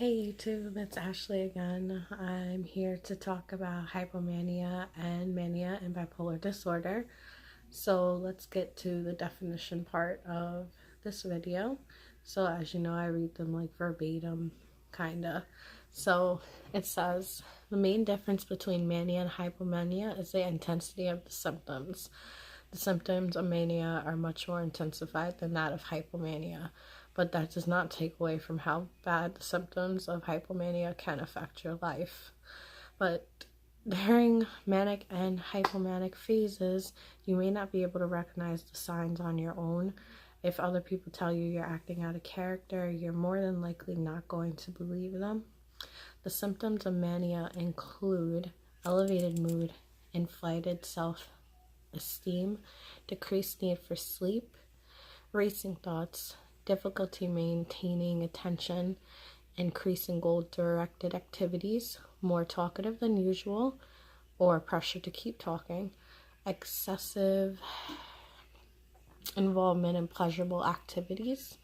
Hey YouTube, it's Ashley again. I'm here to talk about hypomania and mania and bipolar disorder. So let's get to the definition part of this video. So as you know, I read them like verbatim, kinda. So it says, the main difference between mania and hypomania is the intensity of the symptoms. The symptoms of mania are much more intensified than that of hypomania, but that does not take away from how bad the symptoms of hypomania can affect your life. But during manic and hypomanic phases, you may not be able to recognize the signs on your own. If other people tell you you're acting out of character, you're more than likely not going to believe them. The symptoms of mania include elevated mood, inflated self-esteem, decreased need for sleep, racing thoughts, difficulty maintaining attention, increasing goal-directed activities, more talkative than usual, or pressure to keep talking, excessive involvement in pleasurable activities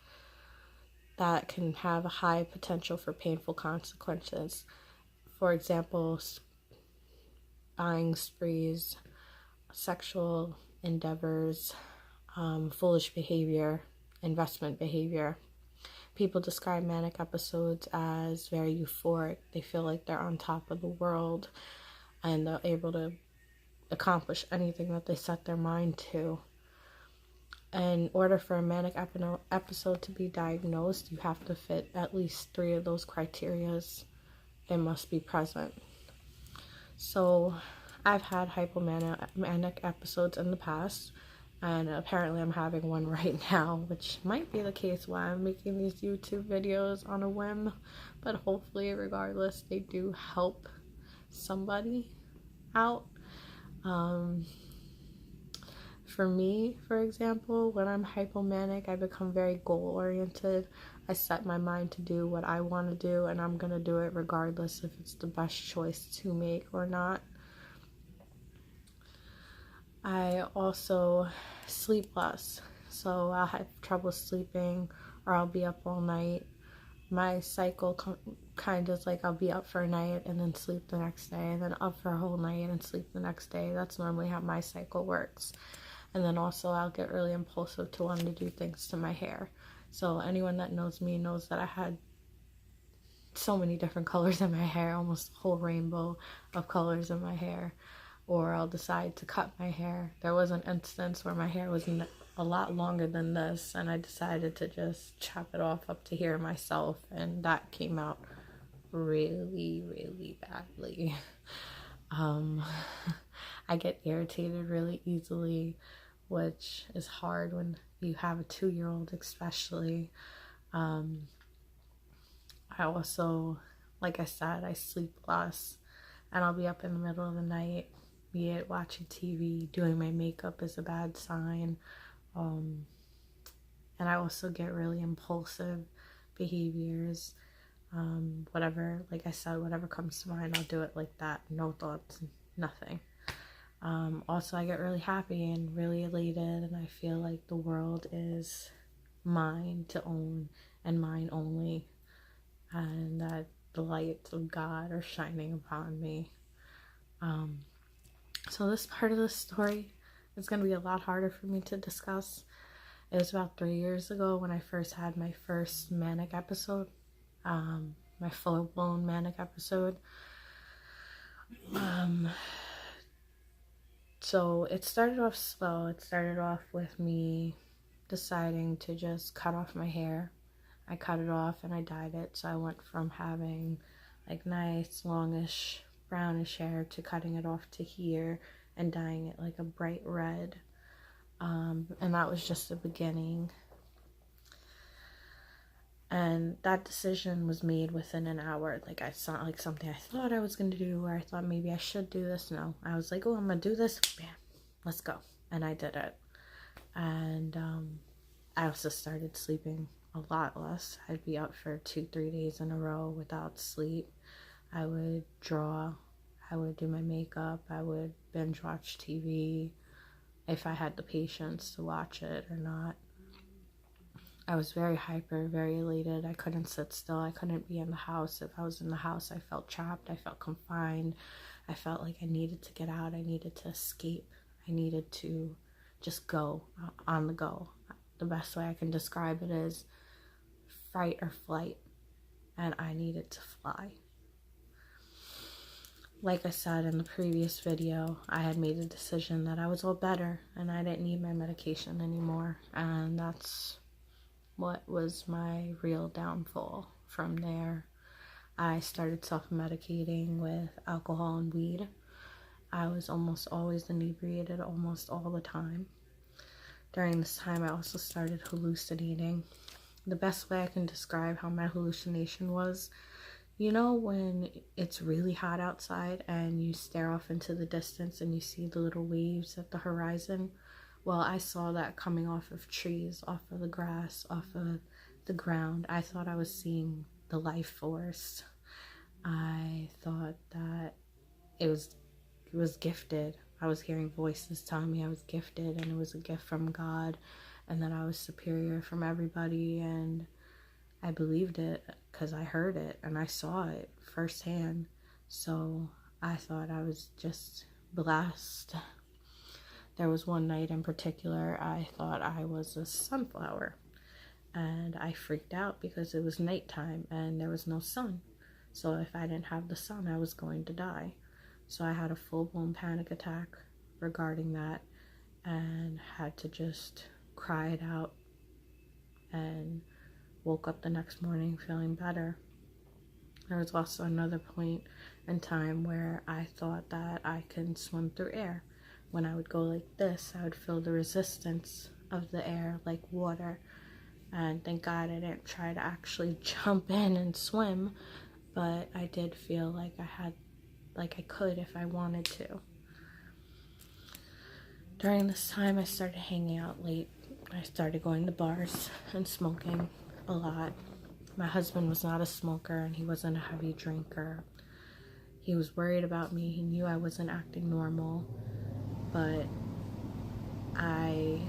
that can have a high potential for painful consequences. For example, buying sprees, sexual endeavors, foolish behavior, investment behavior. People describe manic episodes as very euphoric. They feel like they're on top of the world and they're able to accomplish anything that they set their mind to. In order for a manic episode to be diagnosed, you have to fit at least 3 of those criterias. They must be present. So I've had hypomanic episodes in the past, and apparently I'm having one right now, which might be the case why I'm making these YouTube videos on a whim, but hopefully regardless they do help somebody out. For me, for example, when I'm hypomanic, I become very goal-oriented. I set my mind to do what I want to do, and I'm going to do it regardless if it's the best choice to make or not. I also sleep less, so I'll have trouble sleeping or I'll be up all night. My cycle kind of is like I'll be up for a night and then sleep the next day, and then up for a whole night and sleep the next day. That's normally how my cycle works. And then also I'll get really impulsive to wanting to do things to my hair. So anyone that knows me knows that I had so many different colors in my hair, almost a whole rainbow of colors in my hair. Or I'll decide to cut my hair. There was an instance where my hair was a lot longer than this, and I decided to just chop it off up to here myself, and that came out really, really badly. I get irritated really easily, which is hard when you have a 2-year-old especially. I also, like I said, I sleep less, and I'll be up in the middle of the night, be it watching TV, doing my makeup is a bad sign. And I also get really impulsive behaviors. Whatever, like I said, whatever comes to mind, I'll do it like that. No thoughts, nothing. Also, I get really happy and really elated, and I feel like the world is mine to own and mine only, and that the lights of God are shining upon me. So this part of the story is going to be a lot harder for me to discuss. It was about 3 years ago when I first had my first manic episode, my full-blown manic episode. So it started off slow. It started off with me deciding to just cut off my hair. I cut it off and I dyed it. So I went from having like nice, longish, brownish hair to cutting it off to here and dyeing it like a bright red. And that was just the beginning. And that decision was made within an hour. Like, I saw like something I thought I was going to do, or I thought maybe I should do this. No, I was like, oh, I'm going to do this. Bam, let's go. And I did it. And I also started sleeping a lot less. I'd be up for 2-3 days in a row without sleep. I would draw. I would do my makeup. I would binge watch TV if I had the patience to watch it or not. I was very hyper, very elated. I couldn't sit still. I couldn't be in the house. If I was in the house, I felt trapped. I felt confined. I felt like I needed to get out. I needed to escape. I needed to just go on the go. The best way I can describe it is fight or flight, and I needed to fly. Like I said in the previous video, I had made a decision that I was all better and I didn't need my medication anymore, and that's what was my real downfall. From there, I started self-medicating with alcohol and weed. I was almost always inebriated almost all the time. During this time, I also started hallucinating. The best way I can describe how my hallucination was, you know when it's really hot outside and you stare off into the distance and you see the little waves at the horizon? Well, I saw that coming off of trees, off of the grass, off of the ground. I thought I was seeing the life force. I thought that it was gifted. I was hearing voices telling me I was gifted and it was a gift from God and that I was superior from everybody, and I believed it because I heard it and I saw it firsthand. So I thought I was just blessed. There was one night in particular, I thought I was a sunflower, and I freaked out because it was nighttime and there was no sun. So if I didn't have the sun, I was going to die. So I had a full-blown panic attack regarding that and had to just cry it out, and woke up the next morning feeling better. There was also another point in time where I thought that I can swim through air. When I would go like this, I would feel the resistance of the air like water. And thank God I didn't try to actually jump in and swim, but I did feel like I could if I wanted to. During this time, I started hanging out late. I started going to bars and smoking a lot. My husband was not a smoker and he wasn't a heavy drinker. He was worried about me. He knew I wasn't acting normal, but I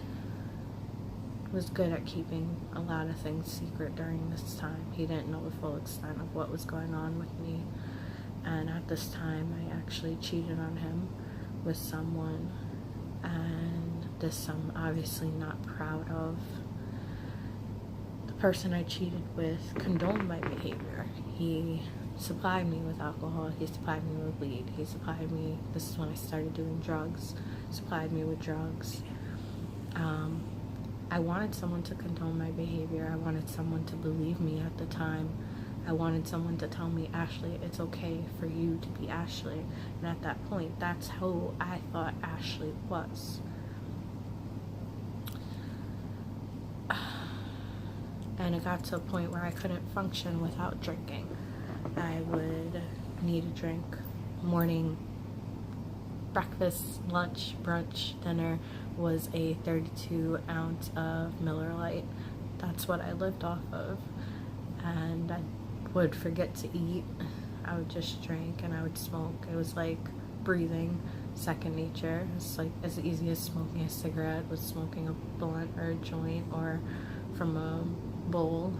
was good at keeping a lot of things secret during this time. He didn't know the full extent of what was going on with me, and at this time I actually cheated on him with someone, and this I'm obviously not proud of. The person I cheated with condoned my behavior. He supplied me with alcohol, he supplied me with weed, this is when I started doing drugs, supplied me with drugs. I wanted someone to condone my behavior. I wanted someone to believe me at the time. I wanted someone to tell me, Ashley, it's okay for you to be Ashley. And at that point, that's who I thought Ashley was. And it got to a point where I couldn't function without drinking. I would need a drink morning, breakfast, lunch, brunch, dinner was a 32 ounce of Miller Lite. That's what I lived off of. And I would forget to eat. I would just drink and I would smoke. It was like breathing, second nature. It's like as easy as smoking a cigarette with smoking a blunt or a joint or from a bowl.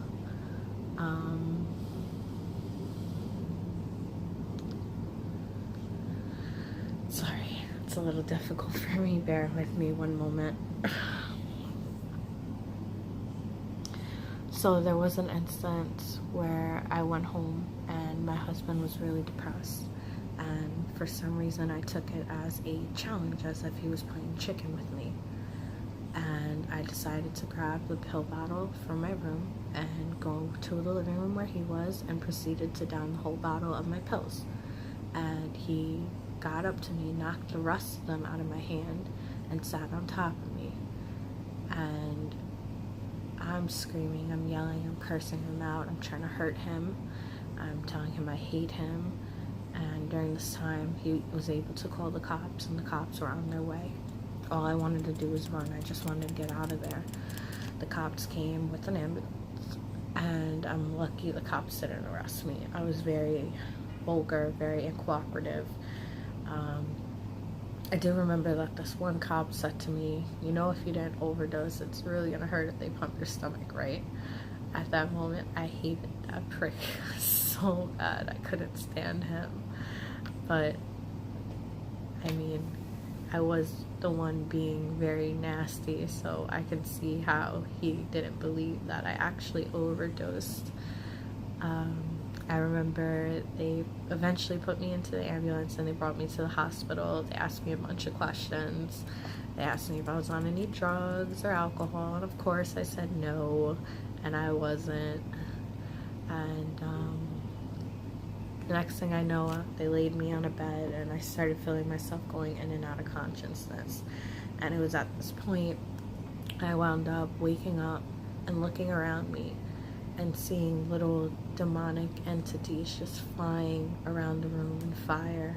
Sorry, it's a little difficult for me. Bear with me one moment. So there was an instance where I went home and my husband was really depressed, and for some reason I took it as a challenge, as if he was playing chicken with me. And I decided to grab the pill bottle from my room and go to the living room where he was and proceeded to down the whole bottle of my pills. And he got up to me, knocked the rest of them out of my hand, and sat on top of me. And I'm screaming, I'm yelling, I'm cursing him out, I'm trying to hurt him, I'm telling him I hate him. And during this time, he was able to call the cops, and the cops were on their way. All I wanted to do was run. I just wanted to get out of there. The cops came with an ambulance, and I'm lucky the cops didn't arrest me. I was very vulgar, very uncooperative. I do remember that this one cop said to me, you know, if you didn't overdose, it's really gonna hurt if they pump your stomach, right? At that moment, I hated that prick so bad. I couldn't stand him. But, I mean, I was the one being very nasty, so I could see how he didn't believe that I actually overdosed. I remember they eventually put me into the ambulance and they brought me to the hospital. They asked me a bunch of questions. They asked me if I was on any drugs or alcohol, and of course I said no, and I wasn't. And the next thing I know, they laid me on a bed and I started feeling myself going in and out of consciousness. And it was at this point I wound up waking up and looking around me and seeing little demonic entities just flying around the room in fire.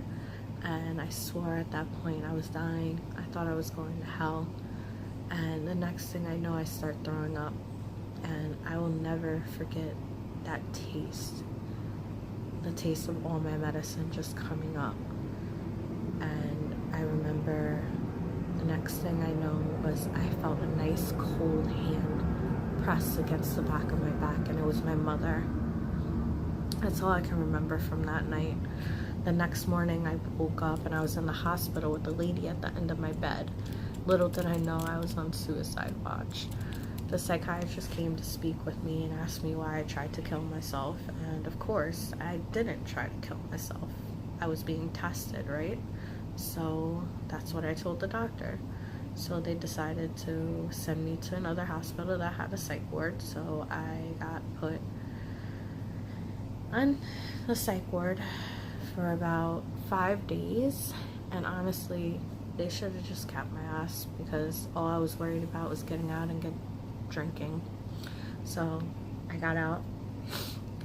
And I swore at that point I was dying. I thought I was going to hell. And the next thing I know, I start throwing up. And I will never forget that taste. The taste of all my medicine just coming up. And I remember the next thing I know was I felt a nice cold hand pressed against the back of my back, and it was my mother. That's all I can remember from that night. The next morning I woke up and I was in the hospital with the lady at the end of my bed. Little did I know I was on suicide watch. The psychiatrist came to speak with me and asked me why I tried to kill myself, and of course I didn't try to kill myself. I was being tested, right? So that's what I told the doctor. So they decided to send me to another hospital that had a psych ward. So I got put on the psych ward for about 5 days. And honestly, they should have just kept my ass, because all I was worried about was getting out and drinking. So I got out,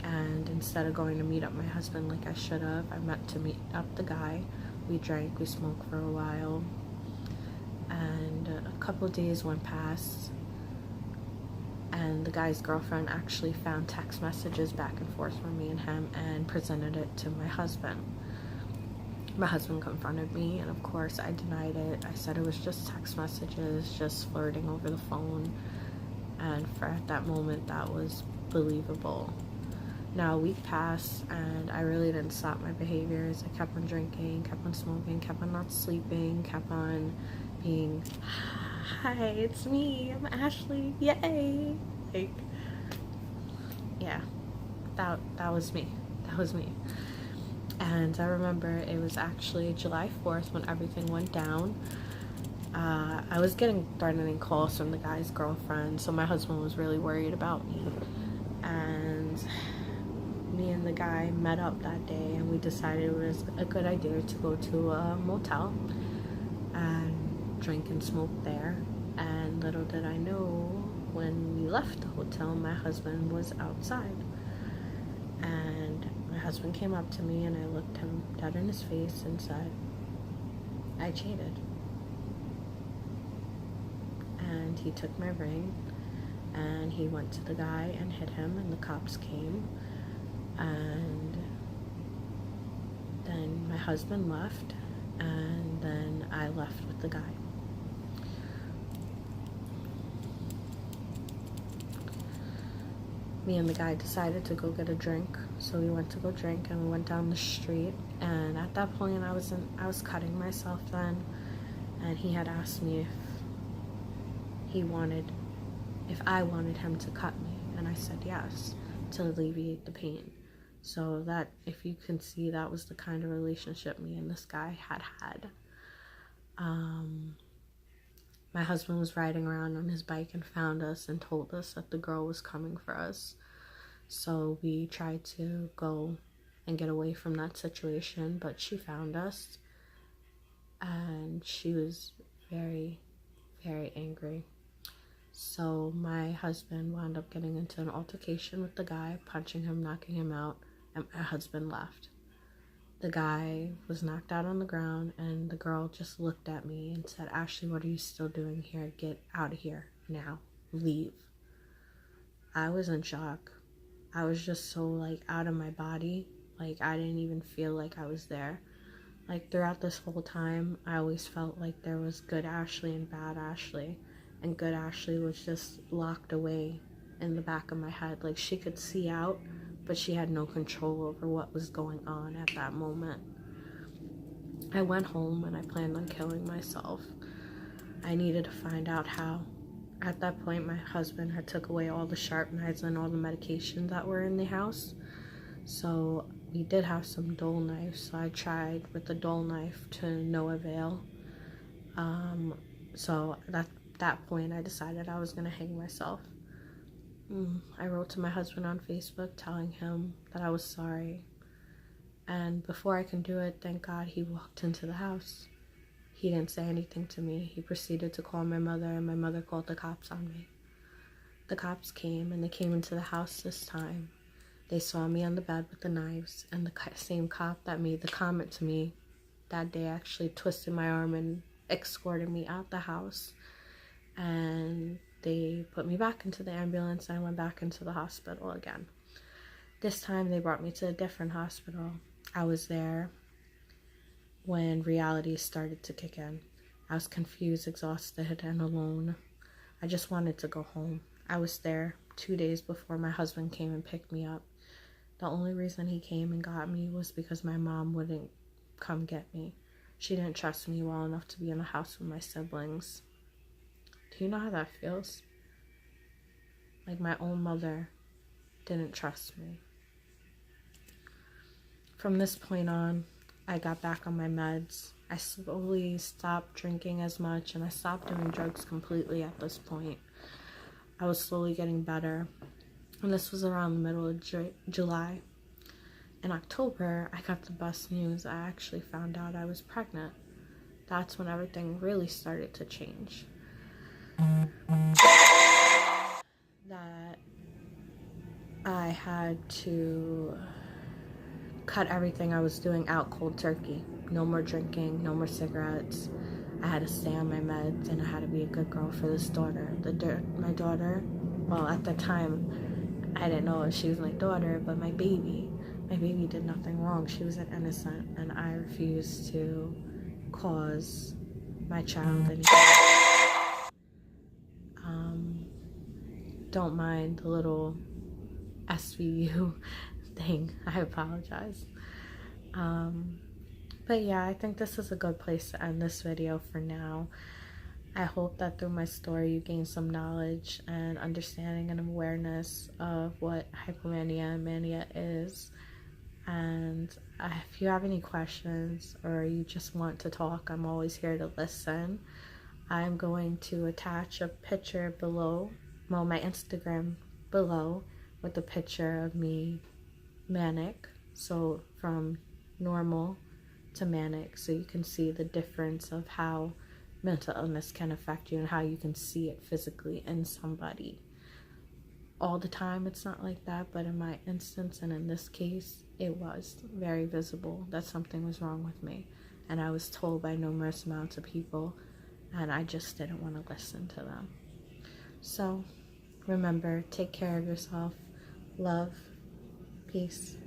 and instead of going to meet up my husband like I should have, I met to meet up the guy. We drank, we smoked for a while. And a couple of days went past, and the guy's girlfriend actually found text messages back and forth from me and him and presented it to my husband. My husband confronted me, and of course I denied it. I said it was just text messages, just flirting over the phone, and for at that moment that was believable. Now a week passed and I really didn't stop my behaviors. I kept on drinking, kept on smoking, kept on not sleeping, kept on being, hi, it's me, I'm Ashley, yay. Like, yeah, that was me. That was me. And I remember it was actually July 4th when everything went down. I was getting threatening calls from the guy's girlfriend, so my husband was really worried about me. And me and the guy met up that day, and we decided it was a good idea to go to a motel and drink and smoke there. And little did I know, when we left the hotel, my husband was outside. And my husband came up to me, and I looked him dead in his face and said, I cheated. And he took my ring, and he went to the guy and hit him, and the cops came. And then my husband left, and then I left with the guy. Me and the guy decided to go get a drink, so we went to go drink, and we went down the street. And at that point I was cutting myself then, and he had asked me if I wanted him to cut me, and I said yes, to alleviate the pain. So that, if you can see, that was the kind of relationship me and this guy had. My husband was riding around on his bike and found us and told us that the girl was coming for us. So we tried to go and get away from that situation, but she found us, and she was very, very angry. So my husband wound up getting into an altercation with the guy, punching him, knocking him out, and my husband left. The guy was knocked out on the ground, and the girl just looked at me and said, Ashley, what are you still doing here? Get out of here now. Leave. I was in shock. I was just so, out of my body. I didn't even feel like I was there. Like, throughout this whole time, I always felt like there was good Ashley and bad Ashley. And good Ashley was just locked away in the back of my head. Like, she could see out, but she had no control over what was going on at that moment. I went home and I planned on killing myself. I needed to find out how. At that point, my husband had took away all the sharp knives and all the medications that were in the house. So we did have some dull knives, so I tried with the dull knife to no avail. So at that point, I decided I was going to hang myself. I wrote to my husband on Facebook telling him that I was sorry. And before I can do it, thank God, he walked into the house. He didn't say anything to me. He proceeded to call my mother, and my mother called the cops on me. The cops came, and they came into the house this time. They saw me on the bed with the knives, and the same cop that made the comment to me that day actually twisted my arm and escorted me out the house. And they put me back into the ambulance, and I went back into the hospital again. This time, they brought me to a different hospital. I was there when reality started to kick in. I was confused, exhausted, and alone. I just wanted to go home. I was there 2 days before my husband came and picked me up. The only reason he came and got me was because my mom wouldn't come get me. She didn't trust me well enough to be in the house with my siblings. Do you know how that feels? Like, my own mother didn't trust me. From this point on, I got back on my meds. I slowly stopped drinking as much, and I stopped doing drugs completely at this point. I was slowly getting better, and this was around the middle of July. In October, I got the best news. I actually found out I was pregnant. That's when everything really started to change. That I had to cut everything I was doing out cold turkey. No more drinking, no more cigarettes. I had to stay on my meds, and I had to be a good girl for this daughter. My daughter, well, at the time, I didn't know if she was my daughter, but my baby did nothing wrong. She was an innocent, and I refused to cause my child anything. Don't mind the little SVU thing. I apologize. But yeah, I think this is a good place to end this video for now. I hope that through my story you gain some knowledge and understanding and awareness of what hypomania and mania is. And if you have any questions or you just want to talk, I'm always here to listen. I'm going to attach a picture below, well, my Instagram below, with a picture of me manic, so from normal to manic, so you can see the difference of how mental illness can affect you and how you can see it physically in somebody. All the time it's not like that, but in my instance and in this case, it was very visible that something was wrong with me, and I was told by numerous amounts of people, and I just didn't want to listen to them. So remember, take care of yourself. Love. Peace.